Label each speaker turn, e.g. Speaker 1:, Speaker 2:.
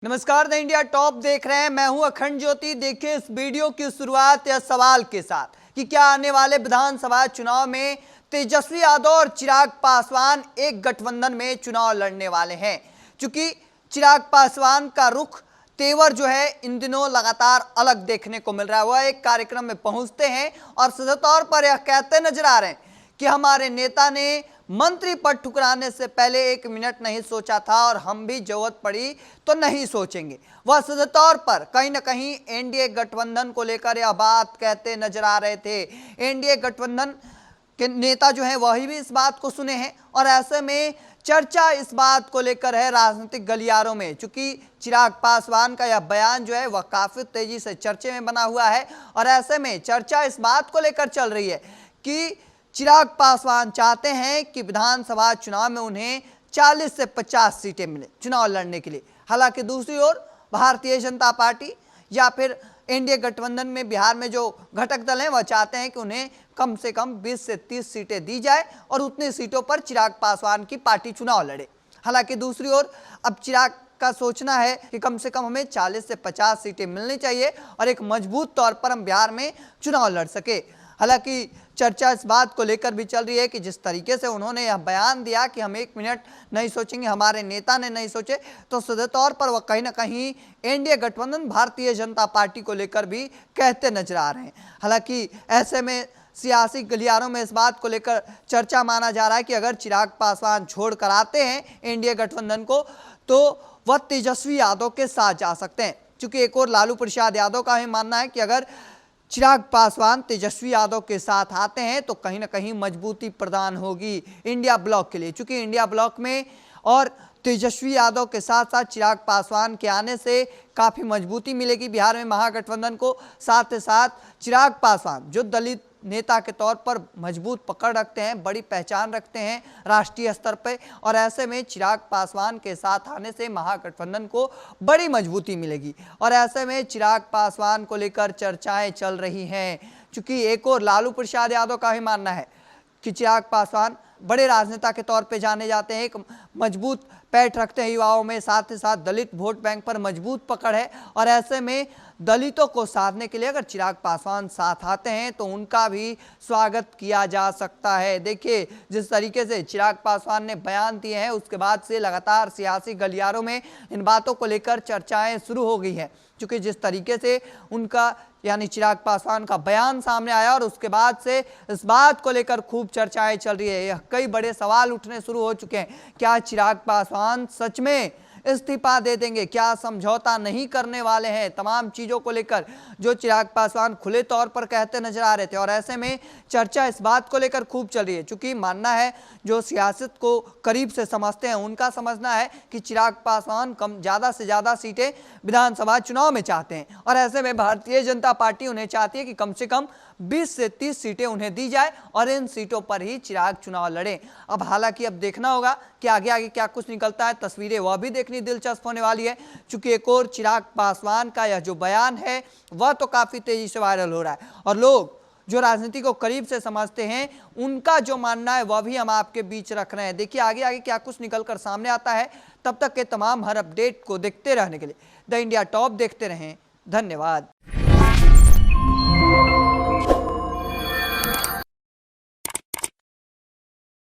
Speaker 1: नमस्कार, the India top देख रहे हैं। मैं हूं अखंड ज्योति। देखिए इस वीडियो की शुरुआत या सवाल के साथ कि क्या आने वाले विधानसभा चुनाव में तेजस्वी यादव और चिराग पासवान एक गठबंधन में चुनाव लड़ने वाले हैं। चूंकि चिराग पासवान का रुख तेवर जो है इन दिनों लगातार अलग देखने को मिल रहा है। वह एक कार्यक्रम में पहुंचते हैं और सीधे तौर पर यह कहते नजर आ रहे हैं कि हमारे नेता ने मंत्री पद ठुकराने से पहले 1 मिनट नहीं सोचा था और हम भी जरूरत पड़ी तो नहीं सोचेंगे। वह सीधे तौर पर कहीं ना कहीं एनडीए गठबंधन को लेकर यह बात कहते नजर आ रहे थे। एनडीए गठबंधन के नेता जो हैं वही भी इस बात को सुने हैं और ऐसे में चर्चा इस बात को लेकर है राजनीतिक गलियारों में। चूंकि चिराग पासवान का यह बयान जो है वह काफी तेजी से चर्चे में बना हुआ है और ऐसे में चर्चा इस बात को लेकर चल रही है कि चिराग पासवान चाहते हैं कि विधानसभा चुनाव में उन्हें 40 से 50 सीटें मिले चुनाव लड़ने के लिए। हालांकि दूसरी ओर भारतीय जनता पार्टी या फिर एनडीए गठबंधन में बिहार में जो घटक दल हैं वह चाहते हैं कि उन्हें कम से कम 20 से 30 सीटें दी जाए और उतनी सीटों पर चिराग पासवान की पार्टी चुनाव लड़े। हालांकि दूसरी ओर अब चिराग का सोचना है कि कम से कम हमें 40 से 50 सीटें मिलनी चाहिए और एक मजबूत तौर पर हम बिहार में चुनाव लड़ सके। हालांकि चर्चा इस बात को लेकर भी चल रही है कि जिस तरीके से उन्होंने यह बयान दिया कि हम 1 मिनट नहीं सोचेंगे, हमारे नेता ने नहीं सोचे, तो सीधे तौर पर वह कहीं ना कहीं एनडीए गठबंधन भारतीय जनता पार्टी को लेकर भी कहते नजर आ रहे हैं। हालांकि ऐसे में सियासी गलियारों में इस बात को लेकर चर्चा माना जा रहा है कि अगर चिराग पासवान छोड़ कर आते हैं एनडीए गठबंधन को तो वह तेजस्वी यादव के साथ जा सकते हैं। चूंकि एक और लालू प्रसाद यादव का भी मानना है कि अगर चिराग पासवान तेजस्वी यादव के साथ आते हैं तो कहीं ना कहीं मजबूती प्रदान होगी इंडिया ब्लॉक के लिए। चूंकि इंडिया ब्लॉक में और तेजस्वी यादव के साथ साथ चिराग पासवान के आने से काफ़ी मजबूती मिलेगी बिहार में महागठबंधन को। साथ ही साथ चिराग पासवान जो दलित नेता के तौर पर मजबूत पकड़ रखते हैं, बड़ी पहचान रखते हैं राष्ट्रीय स्तर पर, और ऐसे में चिराग पासवान के साथ आने से महागठबंधन को बड़ी मजबूती मिलेगी। और ऐसे में चिराग पासवान को लेकर चर्चाएं चल रही हैं। चूंकि एक और लालू प्रसाद यादव का भी मानना है कि चिराग पासवान बड़े राजनेता के तौर पे जाने जाते हैं, एक मजबूत पैठ रखते हैं युवाओं में, साथ ही साथ दलित वोट बैंक पर मजबूत पकड़ है और ऐसे में दलितों को साधने के लिए अगर चिराग पासवान साथ आते हैं तो उनका भी स्वागत किया जा सकता है। देखिए जिस तरीके से चिराग पासवान ने बयान दिए हैं उसके बाद से लगातार सियासी गलियारों में इन बातों को लेकर चर्चाएं शुरू हो गई हैं। क्योंकि जिस तरीके से उनका यानी चिराग पासवान का बयान सामने आया और उसके बाद से इस बात को लेकर खूब चर्चाएं चल रही है। यह कई बड़े सवाल उठने शुरू हो चुके हैं। क्या चिराग पासवान सच में इस्तीफा दे देंगे? क्या समझौता नहीं करने वाले हैं? तमाम चीज़ों को लेकर जो चिराग पासवान खुले तौर पर कहते नजर आ रहे थे और ऐसे में चर्चा इस बात को लेकर खूब चल रही है। चूंकि मानना है जो सियासत को करीब से समझते हैं उनका समझना है कि चिराग पासवान कम ज़्यादा से ज़्यादा सीटें विधानसभा चुनाव में चाहते हैं और ऐसे में भारतीय जनता पार्टी उन्हें चाहती है कि कम से कम 20 से 30 सीटें उन्हें दी जाए और इन सीटों पर ही चिराग चुनाव लड़ें। अब हालांकि अब देखना होगा कि आगे आगे क्या कुछ निकलता है। तस्वीरें वह भी देखनी दिलचस्प होने वाली है। चूंकि एक और चिराग पासवान का यह जो बयान है वह तो काफ़ी तेजी से वायरल हो रहा है और लोग जो राजनीति को करीब से समझते हैं उनका जो मानना है वह भी हम आपके बीच रख रहे हैं। देखिए आगे आगे क्या कुछ निकल कर सामने आता है। तब तक के तमाम हर अपडेट को देखते रहने के लिए द इंडिया टॉप देखते रहें। धन्यवाद।